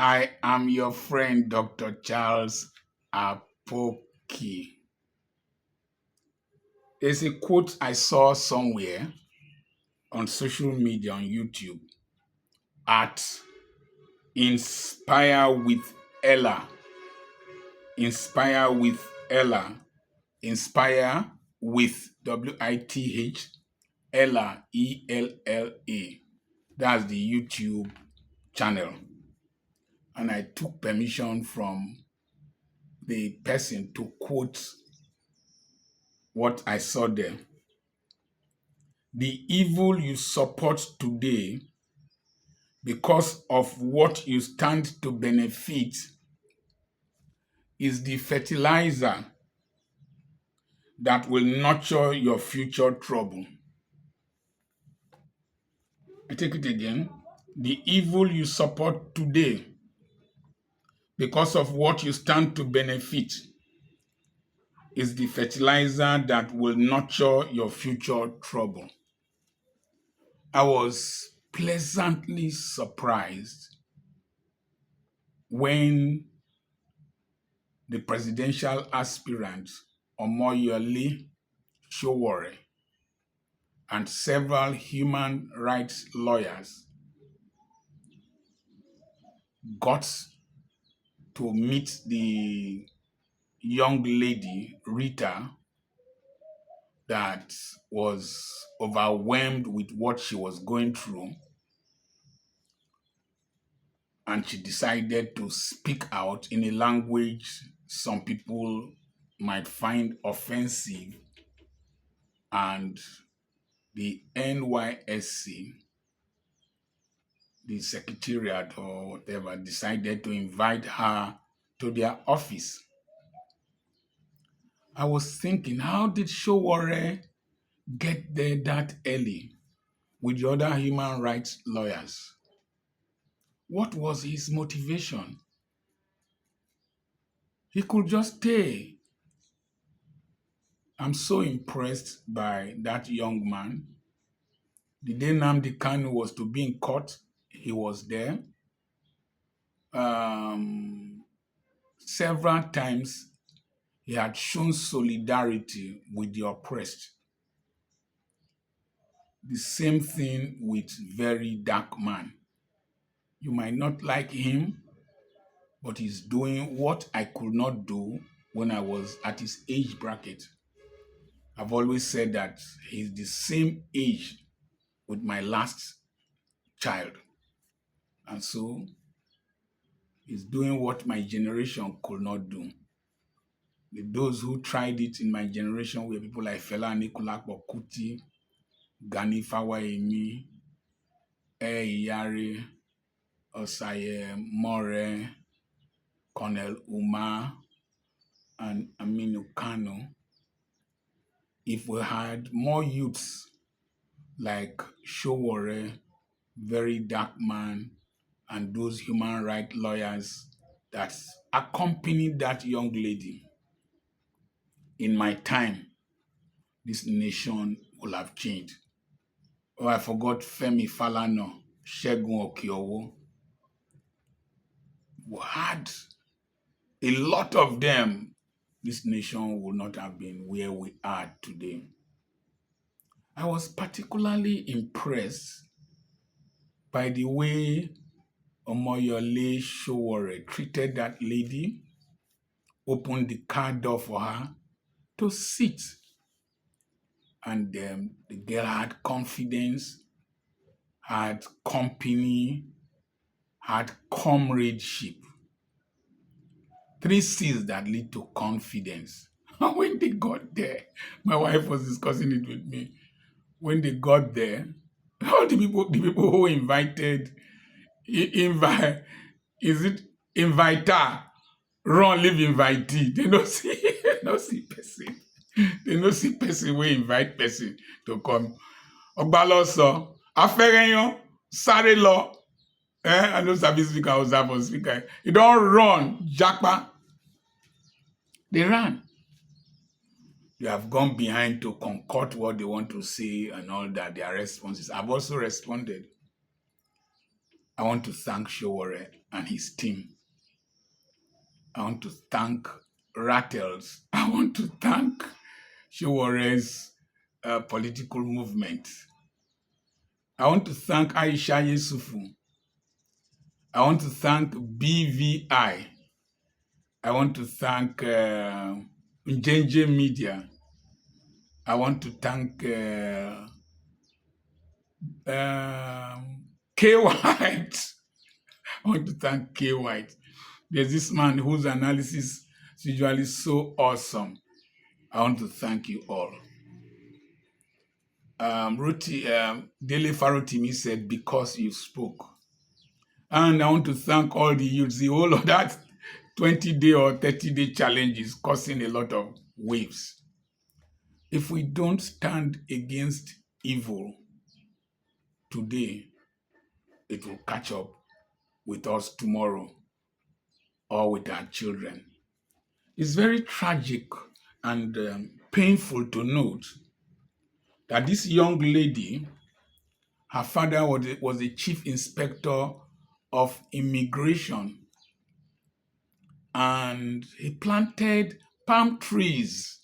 I am your friend, Dr. Charles Apoki. There's a quote I saw somewhere on social media on YouTube at Inspire with Ella. Inspire with Ella. Inspire with WITH Ella ELLA. That's the YouTube channel. And I took permission from the person to quote what I saw there. The evil you support today because of what you stand to benefit is the fertilizer that will nurture your future trouble. I take it again. The evil you support today because of what you stand to benefit is the fertilizer that will nurture your future trouble. I was pleasantly surprised when the presidential aspirant OMOYELE Sowore and several human rights lawyers got to meet the young lady, Rita, that was overwhelmed with what she was going through. And she decided to speak out in a language some people might find offensive. And the NYSC, the secretariat or whatever, decided to invite her to their office. I was thinking, how did Sowore get there that early with the other human rights lawyers? What was his motivation? He could just stay. I'm so impressed by that young man. The day Nnamdi Kanu was to be in court, he was there. Several times, he had shown solidarity with the oppressed. The same thing with very dark man. You might not like him, but he's doing what I could not do when I was at his age bracket. I've always said that he's the same age with my last child. And so he's doing what my generation could not do. Those who tried it in my generation were people like Fela Anikulapo Kuti, Gani Fawayemi, Iyare, Osaye More, Colonel Umar, and Aminu Kano. If we had more youths like Sowore, very dark man, and those human rights lawyers that accompanied that young lady, in my time, this nation will have changed. Oh, I forgot Femi Falana, Segun Okiowo. We had a lot of them. This nation would not have been where we are today. I was particularly impressed by the way OMOYELE Sowore treated that lady, opened the car door for her to sit. And the girl had confidence, had company, had comradeship. 3 C's that lead to confidence. And when they got there, my wife was discussing it with me. When they got there, all the people who invited, inviter, run, leave invitee. They no see person. They no see person wey invite person to come. Ogbaloso, afẹ́rẹ́yàn, sáré lọ. I know sabi speaker, Hausa speaker. You don't run, japa. They ran. They have gone behind to concoct what they want to say and all that, their responses. I've also responded. I want to thank Sowore and his team. I want to thank Rattles. I want to thank Showore's political movement. I want to thank Aisha Yesufu. I want to thank BVI. I want to thank Njenje Media. I want to thank K White. I want to thank K White. There's this man whose analysis is usually so awesome. I want to thank you all. Dele Farotimi said, because you spoke. And I want to thank all the youths. The whole of that 20-day or 30-day challenge is causing a lot of waves. If we don't stand against evil today, it will catch up with us tomorrow or with our children. It's very tragic and painful to note that this young lady, her father was the chief inspector of immigration, and he planted palm trees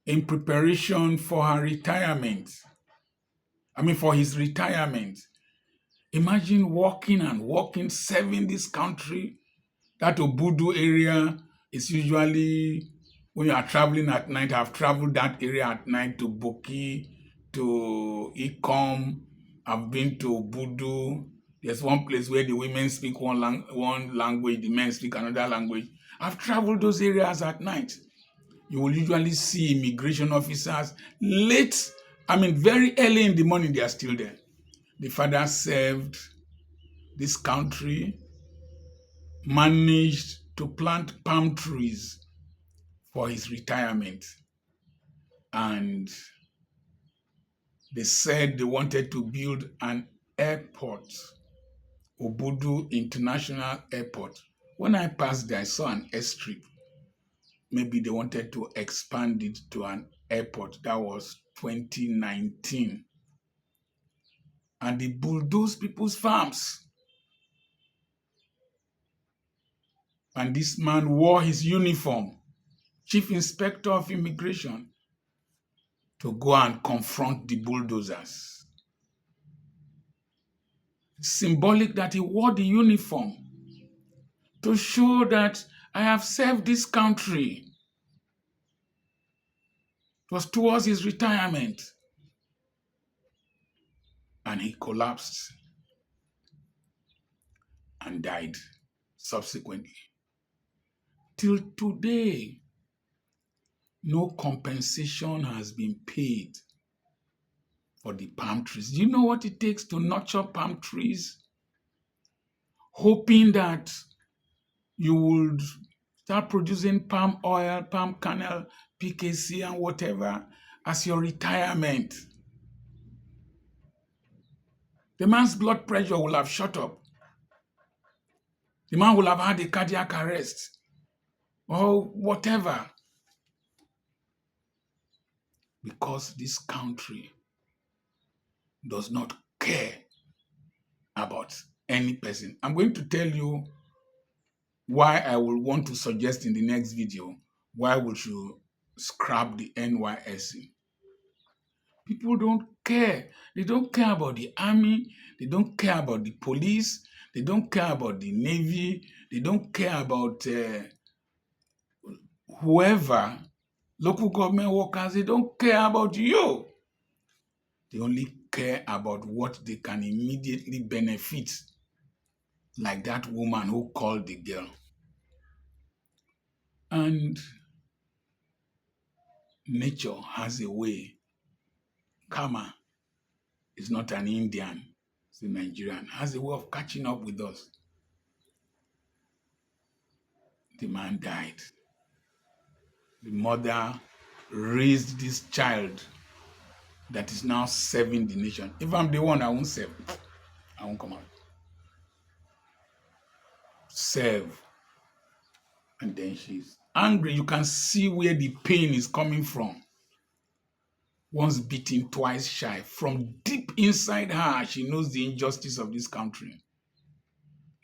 in preparation for her retirement. For his retirement. Imagine walking, serving this country. That Obudu area is usually, when you are traveling at night, I've traveled that area at night to Boki, to Ikom. I've been to Obudu. There's one place where the women speak one language, the men speak another language. I've traveled those areas at night. You will usually see immigration officers very early in the morning, they are still there. The father served this country, managed to plant palm trees for his retirement. And they said they wanted to build an airport, Obudu International Airport. When I passed there, I saw an airstrip. Maybe they wanted to expand it to an airport. That was 2019. And they bulldozed people's farms. And this man wore his uniform, Chief Inspector of Immigration, to go and confront the bulldozers. It's symbolic that he wore the uniform to show that I have served this country. It was towards his retirement. And he collapsed and died subsequently. Till today, no compensation has been paid for the palm trees. Do you know what it takes to nurture palm trees? Hoping that you would start producing palm oil, palm kernel, PKC, and whatever as your retirement. The man's blood pressure will have shot up. The man will have had a cardiac arrest or whatever. Because this country does not care about any person. I'm going to tell you why I will want to suggest in the next video why we should scrap the NYSC. People don't care. They don't care about the army. They don't care about the police. They don't care about the navy. They don't care about whoever, local government workers. They don't care about you. They only care about what they can immediately benefit, like that woman who called the girl. And nature has a way. Karma is not an Indian, it's a Nigerian. Has a way of catching up with us. The man died. The mother raised this child that is now serving the nation. If I'm the one, I won't serve. I won't come out. Serve. And then she's angry. You can see where the pain is coming from. Once beaten, twice shy. From deep inside her, she knows the injustice of this country.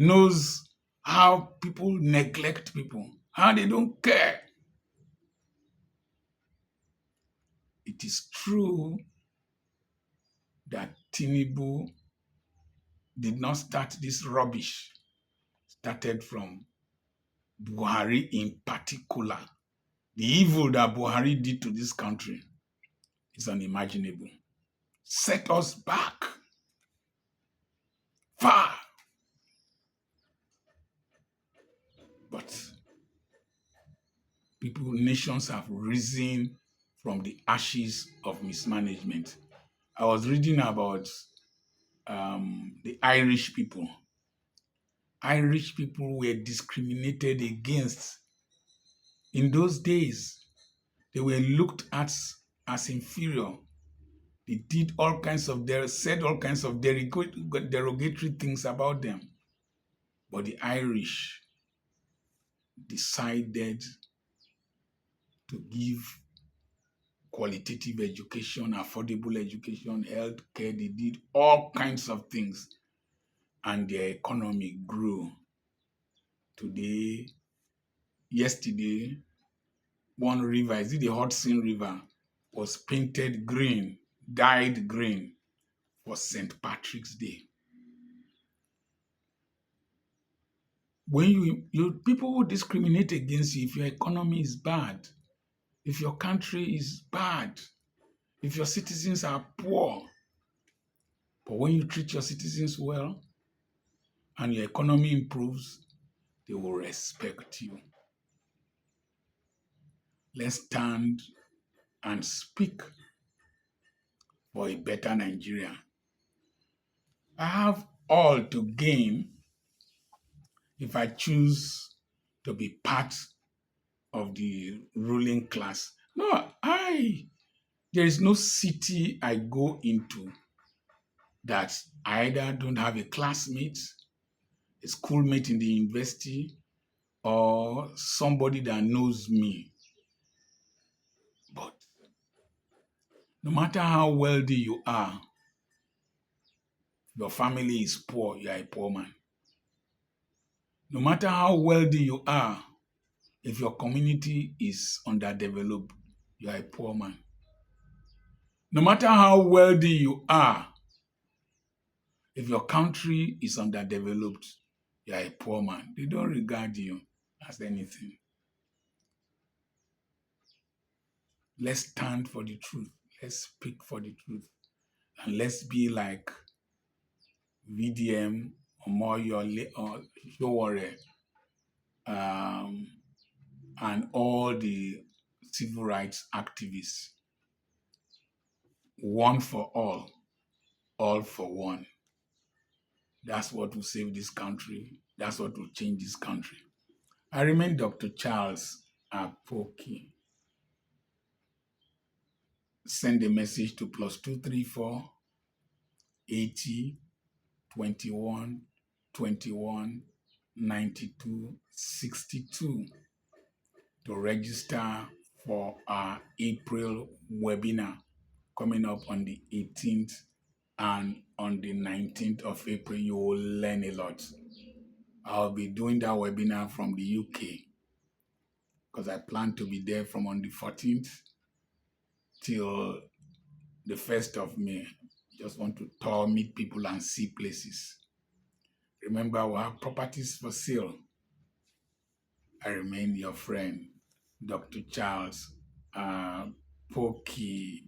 knows how people neglect people, how they don't care. It is true that Tinubu did not start this rubbish, started from Buhari in particular. The evil that Buhari did to this country is unimaginable. Set us back far. But nations have risen from the ashes of mismanagement. I was reading about the Irish people. Irish people were discriminated against. In those days, they were looked at as inferior. They did said all kinds of derogatory things about them. But the Irish decided to give qualitative education, affordable education, health care. They did all kinds of things, and their economy grew. Yesterday, one river, is it the Hudson River, was painted green, dyed green for St. Patrick's Day. When people will discriminate against you if your economy is bad, if your country is bad, if your citizens are poor. But when you treat your citizens well and your economy improves, they will respect you. Let's stand and speak for a better Nigeria. I have all to gain if I choose to be part of the ruling class. No, there is no city I go into that I either don't have a classmate, a schoolmate in the university, or somebody that knows me. But no matter how wealthy you are, your family is poor, you are a poor man. No matter how wealthy you are, if your community is underdeveloped, you are a poor man. No matter how wealthy you are, if your country is underdeveloped, you are a poor man. They don't regard you as anything. Let's stand for the truth. Let's speak for the truth. And let's be like VDM, OMOYELE, or Sowore, and all the civil rights activists. One for all for one. That's what will save this country. That's what will change this country. I remain Dr. Charles Apoki. Send a message to +234 80 21 21 92 62 to register for our April webinar coming up on the 18th and on the 19th of April. You will learn a lot. I'll be doing that webinar from the UK because I plan to be there from on the 14th till the 1st of May. Just want to tour, meet people, and see places. Remember, we have properties for sale. I remain your friend, Dr. Charles Apoki.